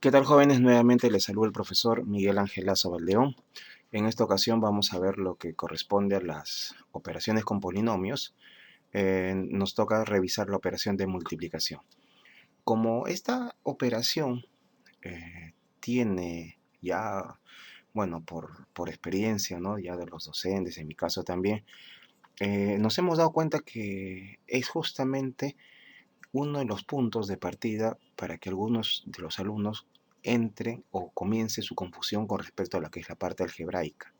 ¿Qué tal, jóvenes? Nuevamente les saluda el profesor Miguel Ángel Lazo Valdeón. En esta ocasión vamos a ver lo que corresponde a las operaciones con polinomios. Nos toca revisar la operación de multiplicación. Como esta operación tiene ya, bueno, por experiencia, ¿no? Ya de los docentes, en mi caso también, nos hemos dado cuenta que es justamente uno de los puntos de partida para que algunos de los alumnos entren o comience su confusión con respecto a lo que es la parte algebraica.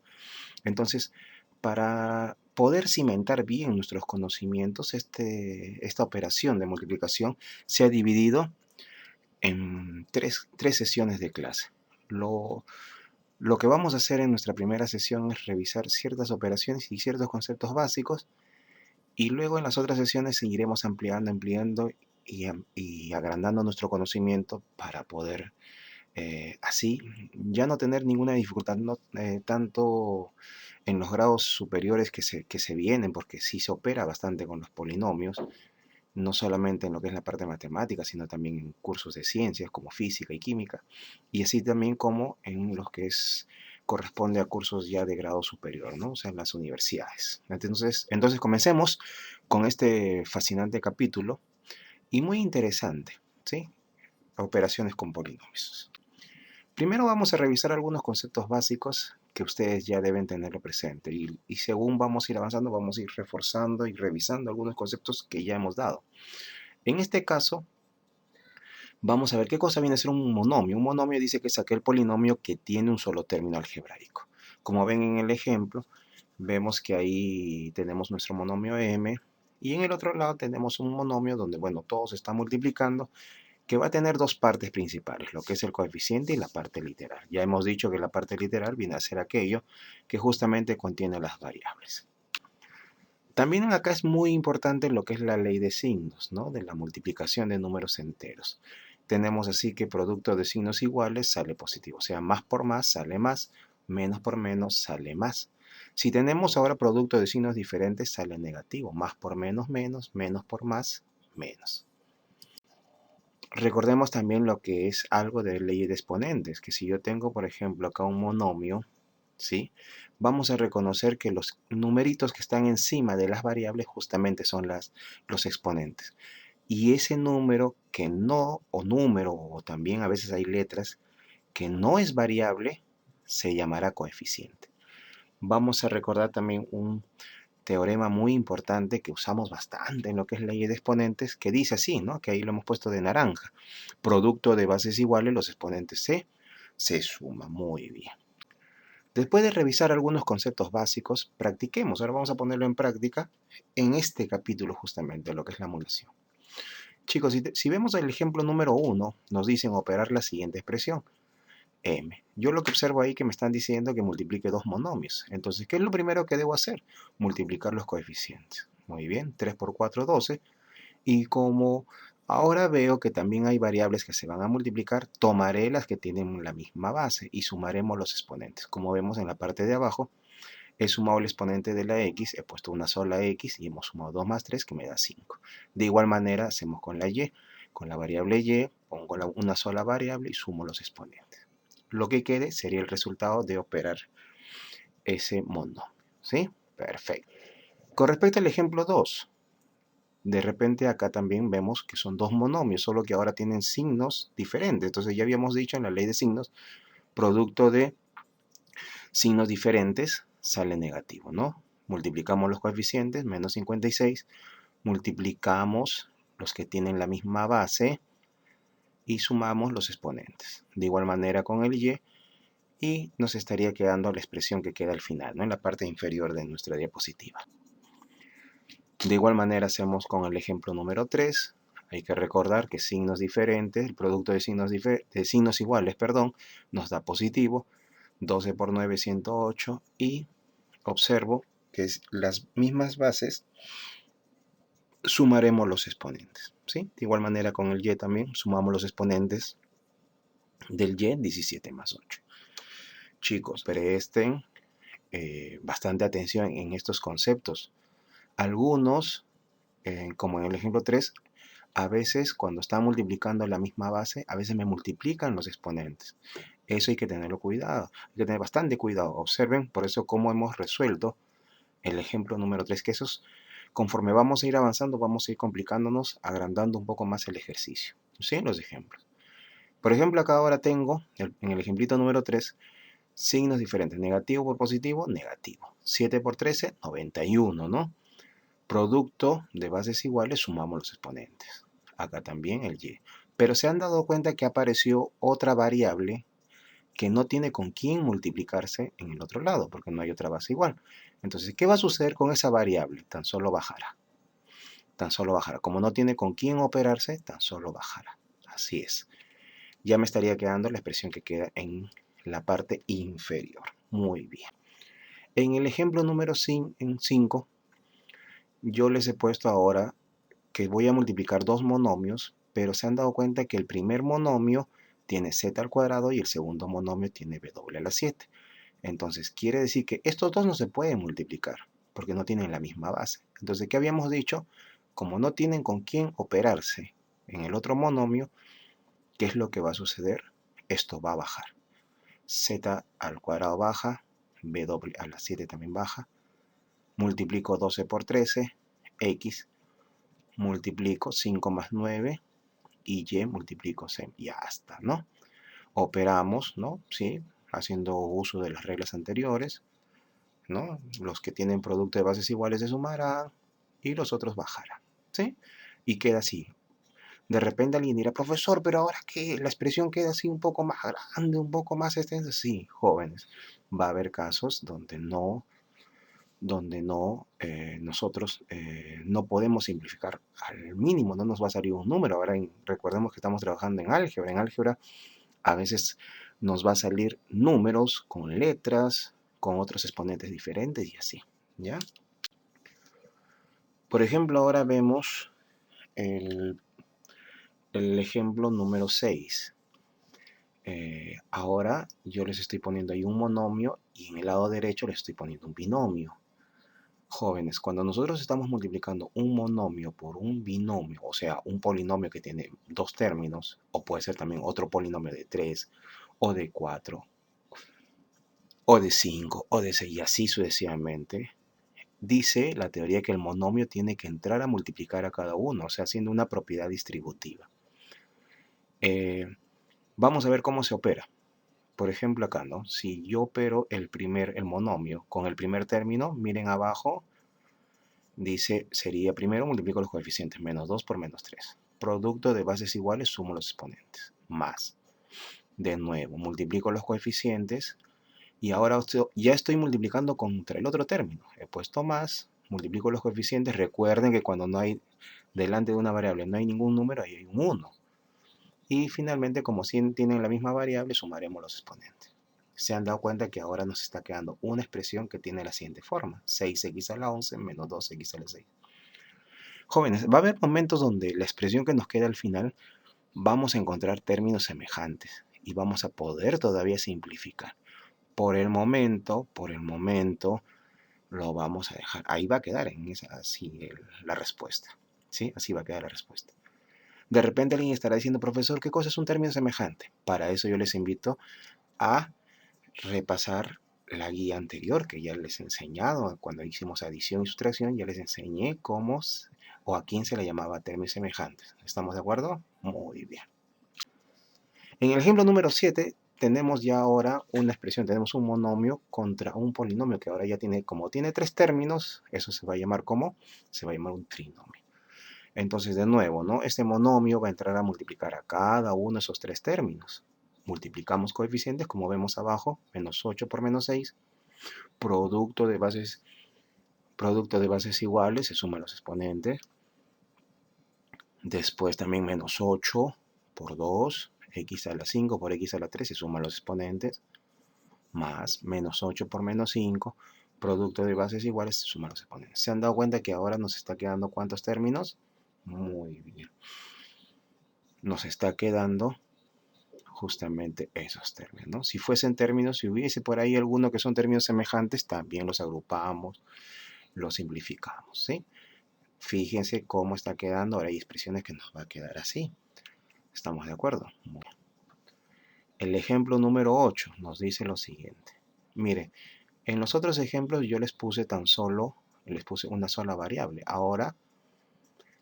Entonces, para poder cimentar bien nuestros conocimientos, esta operación de multiplicación se ha dividido en tres sesiones de clase. Lo que vamos a hacer en nuestra primera sesión es revisar ciertas operaciones y ciertos conceptos básicos, y luego en las otras sesiones seguiremos ampliando y agrandando nuestro conocimiento para poder así ya no tener ninguna dificultad, no, tanto en los grados superiores que se vienen, porque sí se opera bastante con los polinomios, no solamente en lo que es la parte de matemáticas, sino también en cursos de ciencias como física y química, y así también como en los que corresponde a cursos ya de grado superior, ¿no? O sea, en las universidades. Entonces comencemos con este fascinante capítulo y muy interesante, ¿sí? Operaciones con polinomios. Primero vamos a revisar algunos conceptos básicos que ustedes ya deben tenerlo presente, y según vamos a ir avanzando, vamos a ir reforzando y revisando algunos conceptos que ya hemos dado. En este caso, vamos a ver qué cosa viene a ser un monomio. Un monomio dice que es aquel polinomio que tiene un solo término algebraico. Como ven en el ejemplo, vemos que ahí tenemos nuestro monomio m, y en el otro lado tenemos un monomio donde, bueno, todo se está multiplicando, que va a tener dos partes principales, lo que es el coeficiente y la parte literal. Ya hemos dicho que la parte literal viene a ser aquello que justamente contiene las variables. También acá es muy importante lo que es la ley de signos, ¿no? De la multiplicación de números enteros. Tenemos así que producto de signos iguales sale positivo, o sea, más por más sale más, menos por menos sale más. Si tenemos ahora producto de signos diferentes sale negativo, más por menos menos, menos por más menos. Recordemos también lo que es algo de ley de exponentes, que si yo tengo, por ejemplo, acá un monomio, ¿sí? Vamos a reconocer que los numeritos que están encima de las variables justamente son los exponentes. Y ese número que no, o número, o también a veces hay letras, que no es variable, se llamará coeficiente. Vamos a recordar también un teorema muy importante que usamos bastante en lo que es ley de exponentes, que dice así, ¿no? Que ahí lo hemos puesto de naranja. Producto de bases iguales, los exponentes se suman. Muy bien. Después de revisar algunos conceptos básicos, practiquemos. Ahora vamos a ponerlo en práctica en este capítulo justamente, lo que es la modulación. Chicos, si vemos el ejemplo número 1, nos dicen operar la siguiente expresión, m. Yo lo que observo ahí que me están diciendo que multiplique dos monomios. Entonces, ¿qué es lo primero que debo hacer? Multiplicar los coeficientes. Muy bien, 3 por 4, 12. Y como ahora veo que también hay variables que se van a multiplicar, tomaré las que tienen la misma base y sumaremos los exponentes. Como vemos en la parte de abajo, he sumado el exponente de la x, he puesto una sola x y hemos sumado 2 más 3 que me da 5. De igual manera hacemos con la y. Con la variable y pongo una sola variable y sumo los exponentes. Lo que quede sería el resultado de operar ese monomio. ¿Sí? Perfecto. Con respecto al ejemplo 2, de repente acá también vemos que son dos monomios, solo que ahora tienen signos diferentes. Entonces ya habíamos dicho en la ley de signos, producto de signos diferentes sale negativo, ¿no? Multiplicamos los coeficientes, menos 56, multiplicamos los que tienen la misma base y sumamos los exponentes. De igual manera con el y nos estaría quedando la expresión que queda al final, ¿no? En la parte inferior de nuestra diapositiva. De igual manera hacemos con el ejemplo número 3. Hay que recordar que signos diferentes, el producto de signos iguales, perdón, nos da positivo. 12 por 9, 108. Y observo que las mismas bases sumaremos los exponentes, ¿sí? De igual manera con el y también sumamos los exponentes del y, 17 más 8. Chicos, presten bastante atención en estos conceptos. Algunos, como en el ejemplo 3, a veces cuando están multiplicando la misma base, a veces me multiplican los exponentes. Eso hay que tenerlo cuidado, hay que tener bastante cuidado. Observen por eso cómo hemos resuelto el ejemplo número 3, que esos, conforme vamos a ir avanzando, vamos a ir complicándonos, agrandando un poco más el ejercicio. ¿Sí? Los ejemplos. Por ejemplo, acá ahora tengo, en el ejemplito número 3, signos diferentes. Negativo por positivo, negativo. 7 por 13, 91, ¿no? Producto de bases iguales, sumamos los exponentes. Acá también el y. Pero se han dado cuenta que apareció otra variable que no tiene con quién multiplicarse en el otro lado, porque no hay otra base igual. Entonces, ¿qué va a suceder con esa variable? Tan solo bajará. Tan solo bajará. Como no tiene con quién operarse, tan solo bajará. Así es. Ya me estaría quedando la expresión que queda en la parte inferior. Muy bien. En el ejemplo número 5, yo les he puesto ahora que voy a multiplicar dos monomios, pero se han dado cuenta que el primer monomio tiene z al cuadrado y el segundo monomio tiene w a la 7. Entonces, quiere decir que estos dos no se pueden multiplicar, porque no tienen la misma base. Entonces, ¿qué habíamos dicho? Como no tienen con quién operarse en el otro monomio, ¿qué es lo que va a suceder? Esto va a bajar. Z al cuadrado baja, W a la 7 también baja. Multiplico 12 por 13, X. Multiplico 5 más 9, y Y multiplico 6. Ya está, ¿no? Operamos, ¿no? Sí, haciendo uso de las reglas anteriores, ¿no? Los que tienen producto de bases iguales se sumarán y los otros bajarán, ¿sí? Y queda así. De repente alguien dirá, profesor, pero ahora que la expresión queda así un poco más grande, un poco más extensa. Sí, jóvenes, va a haber casos donde nosotros no podemos simplificar al mínimo, no nos va a salir un número. Ahora recordemos que estamos trabajando en álgebra. En álgebra a veces nos va a salir números con letras, con otros exponentes diferentes y así, ¿ya? Por ejemplo, ahora vemos el, el ejemplo número 6. Ahora yo les estoy poniendo ahí un monomio y en el lado derecho les estoy poniendo un binomio. Jóvenes, cuando nosotros estamos multiplicando un monomio por un binomio, o sea, un polinomio que tiene dos términos, o puede ser también otro polinomio de 3, o de 4, o de 5, o de 6, y así sucesivamente, dice la teoría que el monomio tiene que entrar a multiplicar a cada uno, o sea, haciendo una propiedad distributiva. Vamos a ver cómo se opera. Por ejemplo, acá, ¿no? Si yo opero el monomio con el primer término, miren abajo, dice, sería primero multiplico los coeficientes, menos 2 por menos 3. Producto de bases iguales, sumo los exponentes, más. De nuevo, multiplico los coeficientes y ahora ya estoy multiplicando contra el otro término. He puesto más, multiplico los coeficientes. Recuerden que cuando no hay delante de una variable no hay ningún número, ahí hay un 1. Y finalmente, como tienen la misma variable, sumaremos los exponentes. Se han dado cuenta que ahora nos está quedando una expresión que tiene la siguiente forma: 6x a la 11 menos 2x a la 6. Jóvenes, va a haber momentos donde la expresión que nos queda al final vamos a encontrar términos semejantes y vamos a poder todavía simplificar. Por el momento, lo vamos a dejar. Ahí va a quedar así la respuesta. ¿Sí? Así va a quedar la respuesta. De repente alguien estará diciendo, profesor, ¿qué cosa es un término semejante? Para eso yo les invito a repasar la guía anterior que ya les he enseñado. Cuando hicimos adición y sustracción, ya les enseñé cómo o a quién se le llamaba términos semejantes. ¿Estamos de acuerdo? Muy bien. En el ejemplo número 7 tenemos ya ahora una expresión, tenemos un monomio contra un polinomio que ahora ya tiene, como tiene tres términos, eso se va a llamar como, se va a llamar un trinomio. Entonces, de nuevo, ¿no? Este monomio va a entrar a multiplicar a cada uno de esos tres términos. Multiplicamos coeficientes, como vemos abajo, menos 8 por menos 6, producto de bases iguales, se suman los exponentes. Después también menos 8 por 2, x a la 5 por x a la 3, se suman los exponentes. Más menos 8 por menos 5, producto de bases iguales, se suman los exponentes. ¿Se han dado cuenta que ahora nos está quedando cuántos términos? Muy bien. Nos está quedando justamente esos términos, ¿no? Si fuesen términos, si hubiese por ahí alguno que son términos semejantes, también los agrupamos, los simplificamos, ¿sí? Fíjense cómo está quedando. Ahora hay expresiones que nos va a quedar así. ¿Estamos de acuerdo? El ejemplo número 8 nos dice lo siguiente. Mire, en los otros ejemplos yo les puse una sola variable. Ahora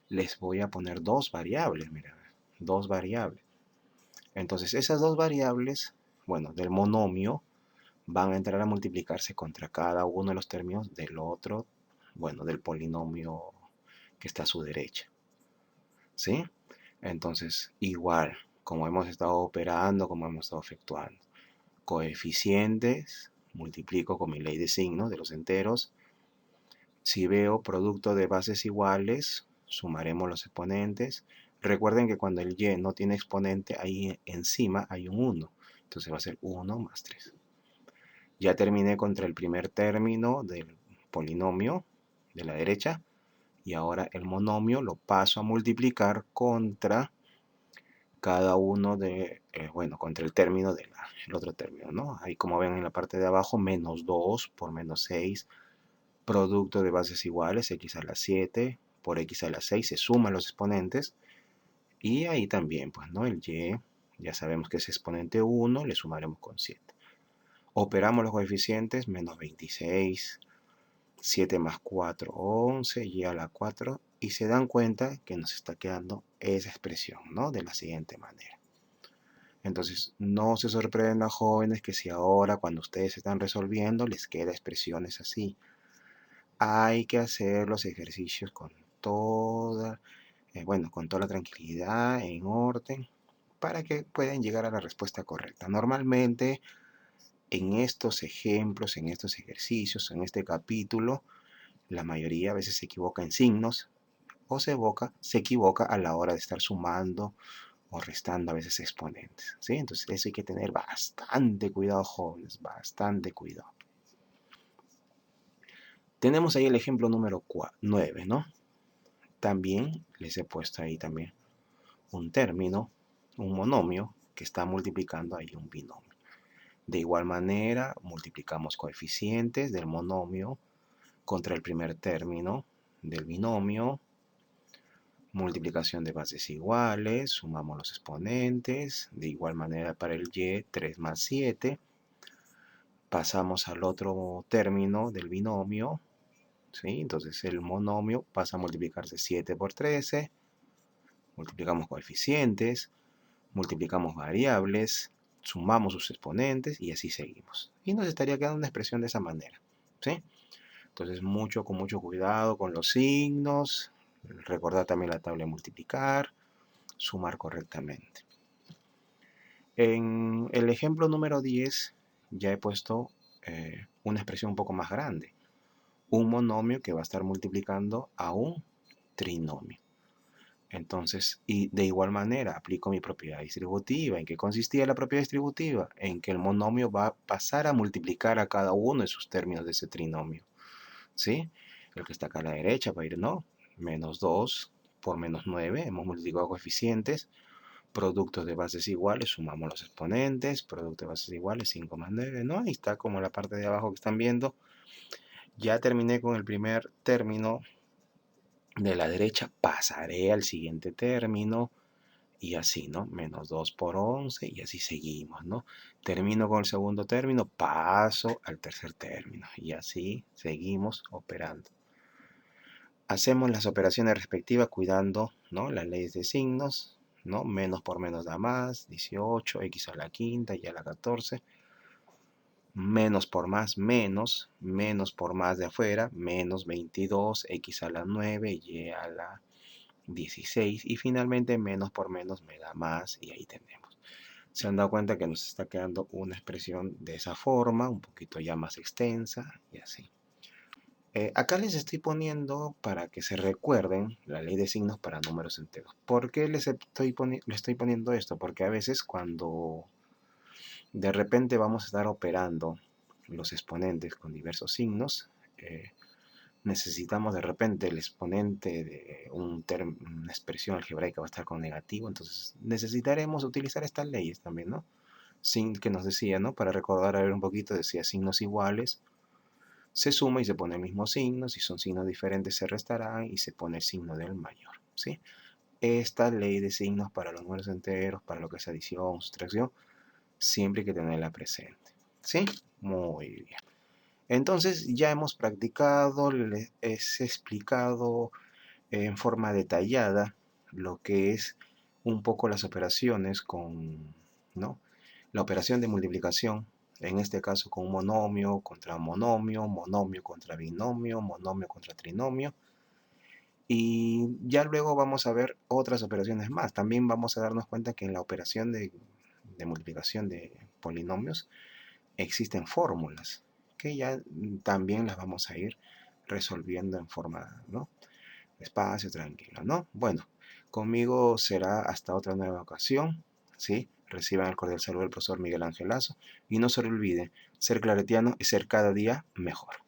les voy a poner dos variables, mira, dos variables. Entonces esas dos variables, bueno, del monomio, van a entrar a multiplicarse contra cada uno de los términos del otro, bueno, del polinomio que está a su derecha. ¿Sí? Entonces, igual, como hemos estado operando, como hemos estado efectuando. Coeficientes, multiplico con mi ley de signos de los enteros. Si veo producto de bases iguales, sumaremos los exponentes. Recuerden que cuando el y no tiene exponente, ahí encima hay un 1. Entonces va a ser 1 más 3. Ya terminé contra el primer término del polinomio de la derecha. Y ahora el monomio lo paso a multiplicar contra cada uno de, bueno, contra el término del otro término, ¿no? Ahí como ven en la parte de abajo, menos 2 por menos 6, producto de bases iguales, x a la 7 por x a la 6, se suman los exponentes, y ahí también, pues, ¿no? El y, ya sabemos que es exponente 1, le sumaremos con 7. Operamos los coeficientes, menos 26, 7 más 4, 11, y a la 4, y se dan cuenta que nos está quedando esa expresión, ¿no? De la siguiente manera. Entonces, no se sorprendan, jóvenes, que si ahora cuando ustedes están resolviendo les queda expresiones así. Hay que hacer los ejercicios con toda, bueno, con toda la tranquilidad, en orden, para que puedan llegar a la respuesta correcta. Normalmente, en estos ejemplos, en estos ejercicios, en este capítulo, la mayoría a veces se equivoca en signos o se equivoca a la hora de estar sumando o restando a veces exponentes, ¿sí? Entonces eso hay que tener bastante cuidado, jóvenes, bastante cuidado. Tenemos ahí el ejemplo número 9, ¿no? También les he puesto ahí también un término, un monomio que está multiplicando ahí un binomio. De igual manera, multiplicamos coeficientes del monomio contra el primer término del binomio. Multiplicación de bases iguales, sumamos los exponentes. De igual manera para el y, 3 más 7. Pasamos al otro término del binomio, ¿sí? Entonces el monomio pasa a multiplicarse 7 por 13. Multiplicamos coeficientes, multiplicamos variables, sumamos sus exponentes y así seguimos. Y nos estaría quedando una expresión de esa manera, ¿sí? Entonces con mucho cuidado con los signos. Recordar también la tabla de multiplicar, sumar correctamente. En el ejemplo número 10 ya he puesto una expresión un poco más grande. Un monomio que va a estar multiplicando a un trinomio. Entonces, y de igual manera aplico mi propiedad distributiva. ¿En qué consistía la propiedad distributiva? En que el monomio va a pasar a multiplicar a cada uno de sus términos de ese trinomio. ¿Sí? El que está acá a la derecha va a ir, no, menos 2 por menos 9. Hemos multiplicado coeficientes. Productos de bases iguales, sumamos los exponentes. Producto de bases iguales, 5 más 9, ¿no? Ahí está como la parte de abajo que están viendo. Ya terminé con el primer término de la derecha, pasaré al siguiente término y así, ¿no? Menos 2 por 11 y así seguimos, ¿no? Termino con el segundo término, paso al tercer término y así seguimos operando. Hacemos las operaciones respectivas cuidando, ¿no? Las leyes de signos, ¿no? Menos por menos da más, 18, x a la quinta y a la 14. Menos por más, menos, menos por más de afuera, menos 22, x a la 9, y a la 16, y finalmente menos por menos me da más, y ahí tenemos. Se han dado cuenta que nos está quedando una expresión de esa forma, un poquito ya más extensa, y así. Acá les estoy poniendo para que se recuerden la ley de signos para números enteros. ¿Por qué les estoy poniendo esto? Porque a veces cuando de repente vamos a estar operando los exponentes con diversos signos, necesitamos de repente el exponente de una expresión algebraica va a estar con negativo, entonces necesitaremos utilizar estas leyes también, ¿no? Sin que nos decía, ¿no? Para recordar a ver un poquito, decía signos iguales, se suma y se pone el mismo signo. Si son signos diferentes, se restarán y se pone el signo del mayor, ¿sí? Esta ley de signos para los números enteros, para lo que es adición, sustracción, siempre hay que tenerla presente, ¿sí? Muy bien. Entonces ya hemos practicado, les he explicado en forma detallada lo que es un poco las operaciones con, ¿no? La operación de multiplicación, en este caso con monomio contra monomio, monomio contra binomio, monomio contra trinomio. Y ya luego vamos a ver otras operaciones más. También vamos a darnos cuenta que en la operación de multiplicación de polinomios existen fórmulas que ya también las vamos a ir resolviendo en forma, ¿no? Despacio, tranquilo, ¿no? Bueno, conmigo será hasta otra nueva ocasión, ¿sí? Reciban el cordial saludo del profesor Miguel Ángel Lazo y no se olvide, ser claretiano es ser cada día mejor.